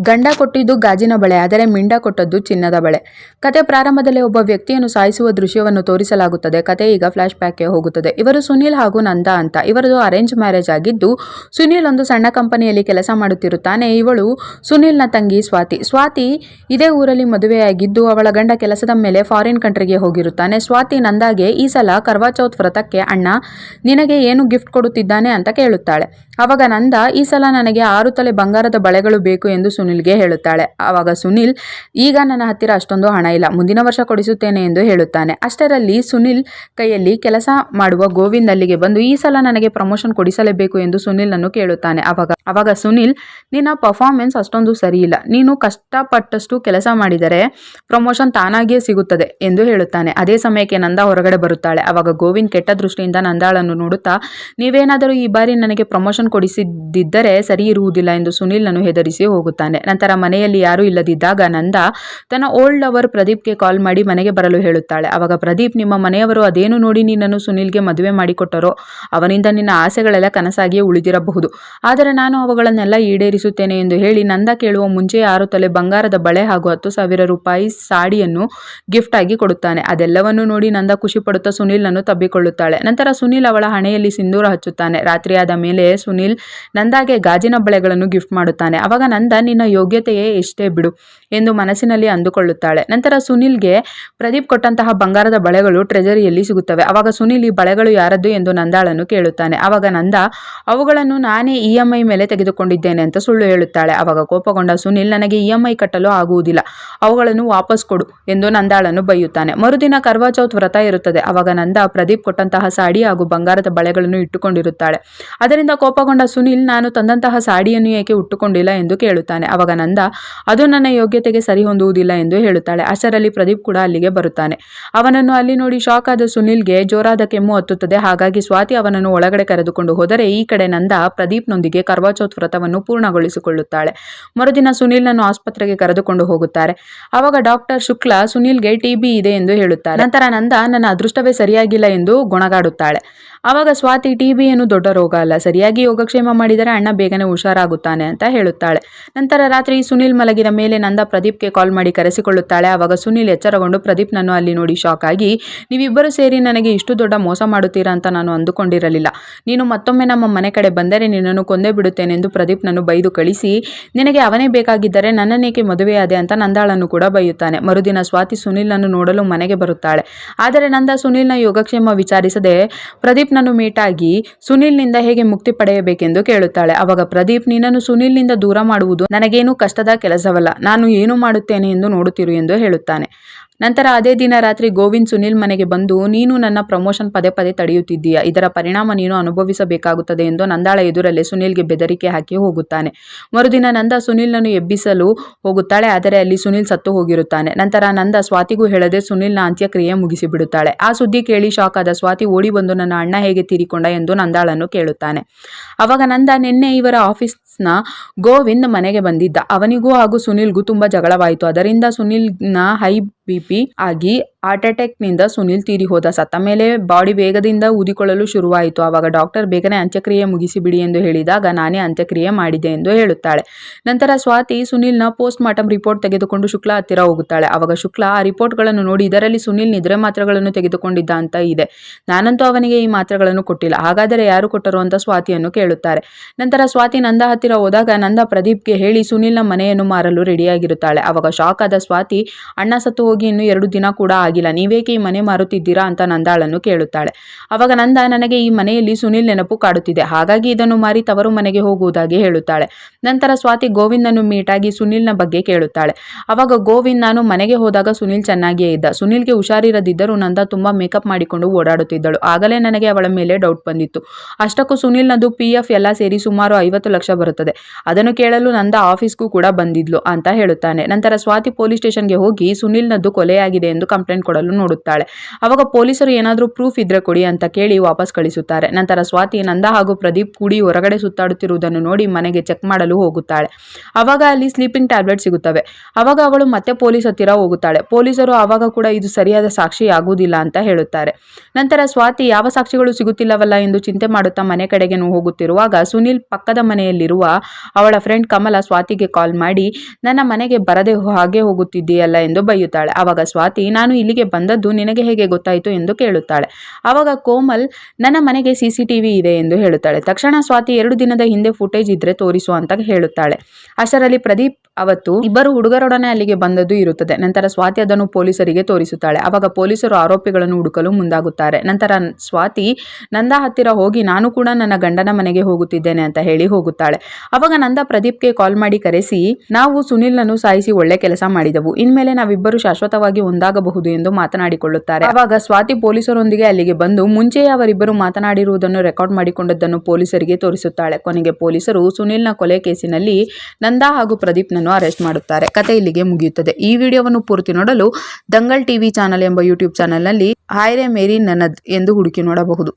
ಗಂಡ ಕೊಟ್ಟಿದ್ದು ಗಾಜಿನ ಬಳೆ, ಆದರೆ ಮಿಂಡ ಕೊಟ್ಟದ್ದು ಚಿನ್ನದ ಬಳೆ. ಕತೆ ಪ್ರಾರಂಭದಲ್ಲಿ ಒಬ್ಬ ವ್ಯಕ್ತಿಯನ್ನು ಸಾಯಿಸುವ ದೃಶ್ಯವನ್ನು ತೋರಿಸಲಾಗುತ್ತದೆ. ಕತೆ ಈಗ ಫ್ಲಾಶ್ ಬ್ಯಾಕ್ಗೆ ಹೋಗುತ್ತದೆ. ಇವರು ಸುನಿಲ್ ಹಾಗೂ ನಂದಾ ಅಂತ. ಇವರದು ಅರೇಂಜ್ ಮ್ಯಾರೇಜ್ ಆಗಿದ್ದು, ಸುನಿಲ್ ಒಂದು ಸಣ್ಣ ಕಂಪನಿಯಲ್ಲಿ ಕೆಲಸ ಮಾಡುತ್ತಿರುತ್ತಾನೆ. ಇವಳು ಸುನಿಲ್ನ ತಂಗಿ ಸ್ವಾತಿ. ಸ್ವಾತಿ ಇದೇ ಊರಲ್ಲಿ ಮದುವೆಯಾಗಿದ್ದು, ಅವಳ ಗಂಡ ಕೆಲಸದ ಮೇಲೆ ಫಾರಿನ್ ಕಂಟ್ರಿಗೆ ಹೋಗಿರುತ್ತಾನೆ. ಸ್ವಾತಿ ನಂದಾಗೆ ಈ ಸಲ ಕರ್ವಾ ಚೌತ್ ವ್ರತಕ್ಕೆ ಅಣ್ಣ ನಿನಗೆ ಏನು ಗಿಫ್ಟ್ ಕೊಡುತ್ತಿದ್ದಾನೆ ಅಂತ ಕೇಳುತ್ತಾಳೆ. ಆವಾಗ ನಂದಾ ಈ ಸಲ ನನಗೆ 6 ತೊಲೆ ಬಂಗಾರದ ಬಳೆಗಳು ಬೇಕು ಎಂದು ಸುನಿಲ್ಗೆ ಹೇಳುತ್ತಾಳೆ. ಆವಾಗ ಸುನಿಲ್, ಈಗ ನನ್ನ ಹತ್ತಿರ ಅಷ್ಟೊಂದು ಹಣ ಇಲ್ಲ, ಮುಂದಿನ ವರ್ಷ ಕೊಡಿಸುತ್ತೇನೆ ಎಂದು ಹೇಳುತ್ತಾನೆ. ಅಷ್ಟರಲ್ಲಿ ಸುನಿಲ್ ಕೈಯಲ್ಲಿ ಕೆಲಸ ಮಾಡುವ ಗೋವಿಂದ್ ಅಲ್ಲಿಗೆ ಬಂದು ಈ ಸಲ ನನಗೆ ಪ್ರಮೋಷನ್ ಕೊಡಿಸಲೇಬೇಕು ಎಂದು ಸುನಿಲ್ನನ್ನು ಕೇಳುತ್ತಾನೆ. ಆವಾಗ ಸುನಿಲ್, ನಿನ್ನ ಪರ್ಫಾರ್ಮೆನ್ಸ್ ಅಷ್ಟೊಂದು ಸರಿಯಿಲ್ಲ, ನೀನು ಕಷ್ಟಪಟ್ಟಷ್ಟು ಕೆಲಸ ಮಾಡಿದರೆ ಪ್ರಮೋಷನ್ ತಾನಾಗಿಯೇ ಸಿಗುತ್ತದೆ ಎಂದು ಹೇಳುತ್ತಾನೆ. ಅದೇ ಸಮಯಕ್ಕೆ ನಂದಾ ಹೊರಗಡೆ ಬರುತ್ತಾಳೆ. ಆವಾಗ ಗೋವಿಂದ್ ಕೆಟ್ಟ ದೃಷ್ಟಿಯಿಂದ ನಂದಾಳನ್ನು ನೋಡುತ್ತಾ, ನೀವೇನಾದರೂ ಈ ಬಾರಿ ನನಗೆ ಪ್ರಮೋಷನ್ ಕೊಡಿಸಿದ್ದರೆ ಸರಿ ಇರುವುದಿಲ್ಲ ಎಂದು ಸುನಿಲ್ನನ್ನು ಹೆದರಿಸಿ ಹೋಗುತ್ತಾನೆ. ನಂತರ ಮನೆಯಲ್ಲಿ ಯಾರೂ ಇಲ್ಲದಿದ್ದಾಗ ನಂದಾ ತನ್ನ ಓಲ್ಡ್ ಲವರ್ ಪ್ರದೀಪ್ಗೆ ಕಾಲ್ ಮಾಡಿ ಮನೆಗೆ ಬರಲು ಹೇಳುತ್ತಾಳೆ. ಆವಾಗ ಪ್ರದೀಪ್, ನಿಮ್ಮ ಮನೆಯವರು ಅದೇನು ನೋಡಿ ನಿನ್ನನ್ನು ಸುನಿಲ್ಗೆ ಮದುವೆ ಮಾಡಿಕೊಟ್ಟರೋ ಅವನಿಂದ ನಿನ್ನ ಆಸೆಗಳೆಲ್ಲ ಕನಸಾಗಿಯೇ ಉಳಿದಿರಬಹುದು, ಆದರೆ ನಾನು ಅವುಗಳನ್ನೆಲ್ಲ ಈಡೇರಿಸುತ್ತೇನೆ ಎಂದು ಹೇಳಿ ನಂದಾ ಕೇಳುವ ಮುಂಚೆ 6 ತೊಲೆ ಬಂಗಾರದ ಬಳೆ ಹಾಗೂ 10,000 ರೂಪಾಯಿ ಸಾಡಿಯನ್ನು ಗಿಫ್ಟ್ ಆಗಿ ಕೊಡುತ್ತಾನೆ. ಅದೆಲ್ಲವನ್ನು ನೋಡಿ ನಂದಾ ಖುಷಿ ಪಡುತ್ತಾ ಸುನಿಲ್ನನ್ನು ತಬ್ಬಿಕೊಳ್ಳುತ್ತಾಳೆ. ನಂತರ ಸುನಿಲ್ ಅವಳ ಹಣೆಯಲ್ಲಿ ಸಿಂಧೂರ ಹಚ್ಚುತ್ತಾನೆ. ರಾತ್ರಿಯಾದ ಮೇಲೆ ಸುನಿಲ್ ನಂದಾಗೆ ಗಾಜಿನ ಬಳೆಗಳನ್ನು ಗಿಫ್ಟ್ ಮಾಡುತ್ತಾನೆ. ಆವಾಗ ನಂದಾ, ನಿನ್ನ ಯೋಗ್ಯತೆಯೇ ಎಷ್ಟೇ ಬಿಡು ಎಂದು ಮನಸ್ಸಿನಲ್ಲಿ ಅಂದುಕೊಳ್ಳುತ್ತಾಳೆ. ನಂತರ ಸುನಿಲ್ಗೆ ಪ್ರದೀಪ್ ಕೊಟ್ಟಂತಹ ಬಂಗಾರದ ಬಳೆಗಳು ಟ್ರೆಜರಿಯಲ್ಲಿ ಸಿಗುತ್ತವೆ. ಆವಾಗ ಸುನಿಲ್, ಈ ಬಳೆಗಳು ಯಾರದ್ದು ಎಂದು ನಂದಾಳನ್ನು ಕೇಳುತ್ತಾನೆ. ಆವಾಗ ನಂದಾ, ಅವುಗಳನ್ನು ನಾನೇ EMI ಮೇಲೆ ತೆಗೆದುಕೊಂಡಿದ್ದೇನೆ ಅಂತ ಸುಳ್ಳು ಹೇಳುತ್ತಾಳೆ. ಆವಾಗ ಕೋಪಗೊಂಡ ಸುನಿಲ್, ನನಗೆ EMI ಕಟ್ಟಲು ಆಗುವುದಿಲ್ಲ, ಅವುಗಳನ್ನು ವಾಪಸ್ ಕೊಡು ಎಂದು ನಂದಾಳನ್ನು ಬೈಯುತ್ತಾನೆ. ಮರುದಿನ ಕರ್ವಾ ಚೌತ್ ವ್ರತ ಇರುತ್ತದೆ. ಆವಾಗ ನಂದಾ ಪ್ರದೀಪ್ ಕೊಟ್ಟಂತಹ ಸಾಡಿ ಹಾಗೂ ಬಂಗಾರದ ಬಳೆಗಳನ್ನು ಇಟ್ಟುಕೊಂಡಿರುತ್ತಾಳೆ. ಅದರಿಂದ ಕೋಪಗೊಂಡ ಸುನಿಲ್, ನಾನು ತಂದಂತಹ ಸಾಡಿಯನ್ನು ಏಕೆ ಉಟ್ಟುಕೊಂಡಿಲ್ಲ ಎಂದು ಕೇಳುತ್ತಾನೆ. ಆವಾಗ ನಂದಾ, ಅದು ನನ್ನ ಯೋಗ್ಯತೆಗೆ ಸರಿ ಹೊಂದುವುದಿಲ್ಲ ಎಂದು ಹೇಳುತ್ತಾಳೆ. ಅಷ್ಟರಲ್ಲಿ ಪ್ರದೀಪ್ ಕೂಡ ಅಲ್ಲಿಗೆ ಬರುತ್ತಾನೆ. ಅವನನ್ನು ಅಲ್ಲಿ ನೋಡಿ ಶಾಕ್ ಆದ ಸುನಿಲ್ಗೆ ಜೋರಾದ ಕೆಮ್ಮು ಹತ್ತುತ್ತದೆ. ಹಾಗಾಗಿ ಸ್ವಾತಿ ಅವನನ್ನು ಒಳಗಡೆ ಕರೆದುಕೊಂಡು ಹೋದರೆ ಈ ಕಡೆ ನಂದಾ ಪ್ರದೀಪ್ನೊಂದಿಗೆ ಕರ್ವಾ ಚೌತ್ ವ್ರತವನ್ನು ಪೂರ್ಣಗೊಳಿಸಿಕೊಳ್ಳುತ್ತಾಳೆ. ಮರುದಿನ ಸುನಿಲ್ನನ್ನು ಆಸ್ಪತ್ರೆಗೆ ಕರೆದುಕೊಂಡು ಹೋಗುತ್ತಾರೆ. ಆವಾಗ ಡಾಕ್ಟರ್ ಶುಕ್ಲಾ ಸುನಿಲ್ಗೆ TB ಇದೆ ಎಂದು ಹೇಳುತ್ತಾರೆ. ನಂತರ ನಂದಾ, ನನ್ನ ಅದೃಷ್ಟವೇ ಸರಿಯಾಗಿಲ್ಲ ಎಂದು ಗೊಣಗಾಡುತ್ತಾಳೆ. ಆವಾಗ ಸ್ವಾತಿ, TB ಏನು ದೊಡ್ಡ ರೋಗ ಅಲ್ಲ, ಸರಿಯಾಗಿ ಯೋಗಕ್ಷೇಮ ಮಾಡಿದರೆ ಅಣ್ಣ ಬೇಗನೆ ಹುಷಾರಾಗುತ್ತಾನೆ ಅಂತ ಹೇಳುತ್ತಾಳೆ. ನಂತರ ರಾತ್ರಿ ಸುನಿಲ್ ಮಲಗಿದ ಮೇಲೆ ನಂದಾ ಪ್ರದೀಪ್ಗೆ ಕಾಲ್ ಮಾಡಿ ಕರೆಸಿಕೊಳ್ಳುತ್ತಾಳೆ. ಆವಾಗ ಸುನಿಲ್ ಎಚ್ಚರಗೊಂಡು ಪ್ರದೀಪ್ನನ್ನು ಅಲ್ಲಿ ನೋಡಿ ಶಾಕ್ ಆಗಿ, ನೀವಿಬ್ಬರು ಸೇರಿ ನನಗೆ ಇಷ್ಟು ದೊಡ್ಡ ಮೋಸ ಮಾಡುತ್ತೀರಾ ಅಂತ ನಾನು ಅಂದುಕೊಂಡಿರಲಿಲ್ಲ, ನೀನು ಮತ್ತೊಮ್ಮೆ ನಮ್ಮ ಮನೆ ಕಡೆ ಬಂದರೆ ನಿನ್ನನ್ನು ಕೊಂದೇ ಬಿಡುತ್ತೇನೆ ಎಂದು ಪ್ರದೀಪ್ನನ್ನು ಬೈದು ಕಳಿಸಿ, ನಿನಗೆ ಅವನೇ ಬೇಕಾಗಿದ್ದರೆ ನನ್ನನ್ನೇಕೆ ಮದುವೆಯಾದೆ ಅಂತ ನಂದಾಳನ್ನು ಕೂಡ ಬೈಯುತ್ತಾನೆ. ಮರುದಿನ ಸ್ವಾತಿ ಸುನಿಲ್ನನ್ನು ನೋಡಲು ಮನೆಗೆ ಬರುತ್ತಾಳೆ. ಆದರೆ ನಂದಾ ಸುನಿಲ್ನ ಯೋಗಕ್ಷೇಮ ವಿಚಾರಿಸದೆ ಪ್ರದೀಪ್ನನ್ನು ಮೀಟಾಗಿ ಸುನಿಲ್ನಿಂದ ಹೇಗೆ ಮುಕ್ತಿ ಪಡೆಯಬೇಕೆಂದು ಕೇಳುತ್ತಾಳೆ. ಆವಾಗ ಪ್ರದೀಪ್, ನಿನ್ನನ್ನು ಸುನಿಲ್ನಿಂದ ದೂರ ಮಾಡುವುದು ನನಗೇನು ಕಷ್ಟದ ಕೆಲಸವಲ್ಲ, ನಾನು ಏನು ಮಾಡುತ್ತೇನೆ ಎಂದು ನೋಡುತ್ತಿರು ಎಂದು ಹೇಳುತ್ತಾನೆ. ನಂತರ ಅದೇ ದಿನ ರಾತ್ರಿ ಗೋವಿಂದ್ ಸುನಿಲ್ ಮನೆಗೆ ಬಂದು, ನೀನು ನನ್ನ ಪ್ರಮೋಷನ್ ಪದೇ ಪದೇ ತಡೆಯುತ್ತಿದ್ದೀಯಾ, ಇದರ ಪರಿಣಾಮ ನೀನು ಅನುಭವಿಸಬೇಕಾಗುತ್ತದೆ ಎಂದು ನಂದಾಳ ಎದುರಲ್ಲೇ ಸುನಿಲ್ಗೆ ಬೆದರಿಕೆ ಹಾಕಿ ಹೋಗುತ್ತಾನೆ. ಮರುದಿನ ನಂದಾ ಸುನಿಲ್ನನ್ನು ಎಬ್ಬಿಸಲು ಹೋಗುತ್ತಾಳೆ. ಆದರೆ ಅಲ್ಲಿ ಸುನಿಲ್ ಸತ್ತು ಹೋಗಿರುತ್ತಾನೆ. ನಂತರ ನಂದಾ ಸ್ವಾತಿಗೂ ಹೇಳದೆ ಸುನಿಲ್ನ ಅಂತ್ಯಕ್ರಿಯೆ ಮುಗಿಸಿಬಿಡುತ್ತಾಳೆ. ಆ ಸುದ್ದಿ ಕೇಳಿ ಶಾಕ್ ಆದ ಸ್ವಾತಿ ಓಡಿ ಬಂದು, ನನ್ನ ಅಣ್ಣ ಹೇಗೆ ತೀರಿಕೊಂಡ ಎಂದು ನಂದಾಳನ್ನು ಕೇಳುತ್ತಾನೆ. ಆವಾಗ ನಂದಾ, ನಿನ್ನೆ ಇವರ ಆಫೀಸ್ನ ಗೋವಿಂದ್ ಮನೆಗೆ ಬಂದಿದ್ದ, ಅವನಿಗೂ ಹಾಗೂ ಸುನಿಲ್ಗೂ ತುಂಬಾ ಜಗಳವಾಯಿತು, ಅದರಿಂದ ಸುನಿಲ್ನ ಹೈ BP ಆಗಿ ಹಾರ್ಟ್ ಅಟ್ಯಾಕ್ನಿಂದ ಸುನಿಲ್ ತೀರಿ ಹೋದ. ಸತ್ತ ಮೇಲೆ ಬಾಡಿ ವೇಗದಿಂದ ಊದಿಕೊಳ್ಳಲು ಶುರುವಾಯಿತು. ಆವಾಗ ಡಾಕ್ಟರ್ ಬೇಗನೆ ಅಂತ್ಯಕ್ರಿಯೆ ಮುಗಿಸಿಬಿಡಿ ಎಂದು ಹೇಳಿದಾಗ ನಾನೇ ಅಂತ್ಯಕ್ರಿಯೆ ಮಾಡಿದೆ ಎಂದು ಹೇಳುತ್ತಾಳೆ. ನಂತರ ಸ್ವಾತಿ ಸುನಿಲ್ನ ಪೋಸ್ಟ್ ಮಾರ್ಟಮ್ ರಿಪೋರ್ಟ್ ತೆಗೆದುಕೊಂಡು ಶುಕ್ಲಾ ಹತ್ತಿರ ಹೋಗುತ್ತಾಳೆ. ಆವಾಗ ಶುಕ್ಲಾ ಆ ರಿಪೋರ್ಟ್ಗಳನ್ನು ನೋಡಿ, ಇದರಲ್ಲಿ ಸುನಿಲ್ ನಿದ್ರೆ ಮಾತ್ರೆಗಳನ್ನು ತೆಗೆದುಕೊಂಡಿದ್ದ ಅಂತ ಇದೆ, ನಾನಂತೂ ಅವನಿಗೆ ಈ ಮಾತ್ರೆಗಳನ್ನು ಕೊಟ್ಟಿಲ್ಲ, ಹಾಗಾದರೆ ಯಾರು ಕೊಟ್ಟರು ಅಂತ ಸ್ವಾತಿಯನ್ನು ಕೇಳುತ್ತಾರೆ. ನಂತರ ಸ್ವಾತಿ ನಂದಾ ಹತ್ತಿರ ಹೋದಾಗ ನಂದಾ ಪ್ರದೀಪ್ಗೆ ಹೇಳಿ ಸುನಿಲ್ನ ಮನೆಯನ್ನು ಮಾರಲು ರೆಡಿಯಾಗಿರುತ್ತಾಳೆ. ಆವಾಗ ಶಾಕ್ ಆದ ಸ್ವಾತಿ, ಅಣ್ಣ ಸತ್ತು ಹೋಗಿ ಇನ್ನು 2 ದಿನ ಕೂಡ ಆಗಿಲ್ಲ, ನೀವೇಕೆ ಈ ಮನೆ ಮಾರುತ್ತಿದ್ದೀರಾ ಅಂತ ನಂದಾಳನ್ನು ಕೇಳುತ್ತಾಳೆ. ಆವಾಗ ನಂದಾ, ನನಗೆ ಈ ಮನೆಯಲ್ಲಿ ಸುನಿಲ್ ನೆನಪು ಕಾಡುತ್ತಿದೆ, ಹಾಗಾಗಿ ಇದನ್ನು ಮಾರಿ ತವರು ಮನೆಗೆ ಹೋಗುವುದಾಗಿ ಹೇಳುತ್ತಾಳೆ. ನಂತರ ಸ್ವಾತಿ ಗೋವಿಂದನ್ನು ಮೀಟಾಗಿ ಸುನಿಲ್ನ ಬಗ್ಗೆ ಕೇಳುತ್ತಾಳೆ. ಆವಾಗ ಗೋವಿಂದ್, ನಾನು ಮನೆಗೆ ಹೋದಾಗ ಸುನಿಲ್ ಚೆನ್ನಾಗಿಯೇ ಇದ್ದ, ಸುನಿಲ್ಗೆ ಹುಷಾರಿರದಿದ್ದರೂ ನಂದಾ ತುಂಬಾ ಮೇಕಪ್ ಮಾಡಿಕೊಂಡು ಓಡಾಡುತ್ತಿದ್ದಳು, ಆಗಲೇ ನನಗೆ ಅವಳ ಮೇಲೆ ಡೌಟ್ ಬಂದಿತ್ತು. ಅಷ್ಟಕ್ಕೂ ಸುನಿಲ್ನದು PF ಎಲ್ಲ ಸೇರಿ ಸುಮಾರು 50 ಲಕ್ಷ ಬರುತ್ತದೆ, ಅದನ್ನು ಕೇಳಲು ನಂದಾ ಆಫೀಸ್ಗೂ ಕೂಡ ಬಂದಿದ್ಲು ಅಂತ ಹೇಳುತ್ತಾನೆ. ನಂತರ ಸ್ವಾತಿ ಪೊಲೀಸ್ ಸ್ಟೇಷನ್ಗೆ ಹೋಗಿ ಸುನಿಲ್ನದು ಸುನಿಲ್ನದ್ದು ಕೊಲೆಯಾಗಿದೆ ಎಂದು ಕಂಪ್ಲೇಂಟ್ ಕೊಡಲು ನೋಡುತ್ತಾಳೆ. ಅವಾಗ ಪೊಲೀಸರು ಏನಾದರೂ ಪ್ರೂಫ್ ಇದ್ರೆ ಕೊಡಿ ಅಂತ ಕೇಳಿ ವಾಪಸ್ ಕಳಿಸುತ್ತಾರೆ. ನಂತರ ಸ್ವಾತಿ ನಂದ ಹಾಗೂ ಪ್ರದೀಪ್ ಕೂಡಿ ಹೊರಗಡೆ ಸುತ್ತಾಡುತ್ತಿರುವುದನ್ನು ನೋಡಿ ಮನೆಗೆ ಚೆಕ್ ಮಾಡಲು ಹೋಗುತ್ತಾಳೆ. ಅವಾಗ ಅಲ್ಲಿ ಸ್ಲೀಪಿಂಗ್ ಟ್ಯಾಬ್ಲೆಟ್ ಸಿಗುತ್ತವೆ. ಅವಾಗ ಅವಳು ಮತ್ತೆ ಪೊಲೀಸ್ ಹತ್ತಿರ ಹೋಗುತ್ತಾಳೆ. ಪೊಲೀಸರು ಆವಾಗ ಕೂಡ ಇದು ಸರಿಯಾದ ಸಾಕ್ಷಿ ಆಗುವುದಿಲ್ಲ ಅಂತ ಹೇಳುತ್ತಾರೆ. ನಂತರ ಸ್ವಾತಿ ಯಾವ ಸಾಕ್ಷಿಗಳು ಸಿಗುತ್ತಿಲ್ಲವಲ್ಲ ಎಂದು ಚಿಂತೆ ಮಾಡುತ್ತಾ ಮನೆ ಕಡೆಗೆ ಹೋಗುತ್ತಿರುವಾಗ ಸುನಿಲ್ ಪಕ್ಕದ ಮನೆಯಲ್ಲಿರುವ ಅವಳ ಫ್ರೆಂಡ್ ಕಮಲ ಸ್ವಾತಿಗೆ ಕಾಲ್ ಮಾಡಿ ನನ್ನ ಮನೆಗೆ ಬರದೆ ಹಾಗೆ ಹೋಗುತ್ತಿದ್ದೀಯಲ್ಲ ಎಂದು ಬೈಯುತ್ತಾಳೆ. ಆವಾಗ ಸ್ವಾತಿ ನಾನು ಇಲ್ಲಿಗೆ ಬಂದದ್ದು ನಿನಗೆ ಹೇಗೆ ಗೊತ್ತಾಯಿತು ಎಂದು ಕೇಳುತ್ತಾಳೆ. ಆವಾಗ ಕೋಮಲ್ ನನ್ನ ಮನೆಗೆ CCTV ಇದೆ ಎಂದು ಹೇಳುತ್ತಾಳೆ. ತಕ್ಷಣ ಸ್ವಾತಿ 2 ದಿನದ ಹಿಂದೆ ಫುಟೇಜ್ ಇದ್ರೆ ತೋರಿಸು ಅಂತ ಹೇಳುತ್ತಾಳೆ. ಅಷ್ಟರಲ್ಲಿ ಪ್ರದೀಪ್ ಅವತ್ತು ಇಬ್ಬರು ಹುಡುಗರೊಡನೆ ಅಲ್ಲಿಗೆ ಬಂದದ್ದು ಇರುತ್ತದೆ. ನಂತರ ಸ್ವಾತಿ ಅದನ್ನು ಪೊಲೀಸರಿಗೆ ತೋರಿಸುತ್ತಾಳೆ. ಆವಾಗ ಪೊಲೀಸರು ಆರೋಪಿಗಳನ್ನು ಹುಡುಕಲು ಮುಂದಾಗುತ್ತಾರೆ. ನಂತರ ಸ್ವಾತಿ ನಂದ ಹತ್ತಿರ ಹೋಗಿ ನಾನು ಕೂಡ ನನ್ನ ಗಂಡನ ಮನೆಗೆ ಹೋಗುತ್ತಿದ್ದೇನೆ ಅಂತ ಹೇಳಿ ಹೋಗುತ್ತಾಳೆ. ಅವಾಗ ನಂದ ಪ್ರದೀಪ್ಗೆ ಕಾಲ್ ಮಾಡಿ ಕರೆಸಿ ನಾವು ಸುನಿಲ್ನನ್ನು ಸಾಯಿಸಿ ಒಳ್ಳೆ ಕೆಲಸ ಮಾಡಿದೆವು, ಇನ್ಮೇಲೆ ನಾವಿಬ್ಬರು ಶಾಶ್ವತವಾಗಿ ಒಂದಾಗಬಹುದು ಎಂದು ಮಾತನಾಡಿಕೊಳ್ಳುತ್ತಾರೆ. ಆವಾಗ ಸ್ವಾತಿ ಪೊಲೀಸರೊಂದಿಗೆ ಅಲ್ಲಿಗೆ ಬಂದು ಮುಂಚೆಯೇ ಅವರಿಬ್ಬರು ಮಾತನಾಡಿರುವುದನ್ನು ರೆಕಾರ್ಡ್ ಮಾಡಿಕೊಂಡದ್ದನ್ನು ಪೊಲೀಸರಿಗೆ ತೋರಿಸುತ್ತಾಳೆ. ಕೊನೆಗೆ ಪೊಲೀಸರು ಸುನಿಲ್ನ ಕೊಲೆ ಕೇಸಿನಲ್ಲಿ ನಂದ ಹಾಗೂ ಪ್ರದೀಪ್ನನ್ನು ಅರೆಸ್ಟ್ ಮಾಡುತ್ತಾರೆ. ಕತೆ ಇಲ್ಲಿಗೆ ಮುಗಿಯುತ್ತದೆ. ಈ ವಿಡಿಯೋವನ್ನು ಪೂರ್ತಿ ನೋಡಲು ದಂಗಲ್ ಟಿವಿ ಚಾನಲ್ ಎಂಬ ಯೂಟ್ಯೂಬ್ ಚಾನಲ್ನಲ್ಲಿ ಹಾಯ್ ರೇ ಮೇರಿ ನನದ್ ಎಂದು ಹುಡುಕಿ ನೋಡಬಹುದು.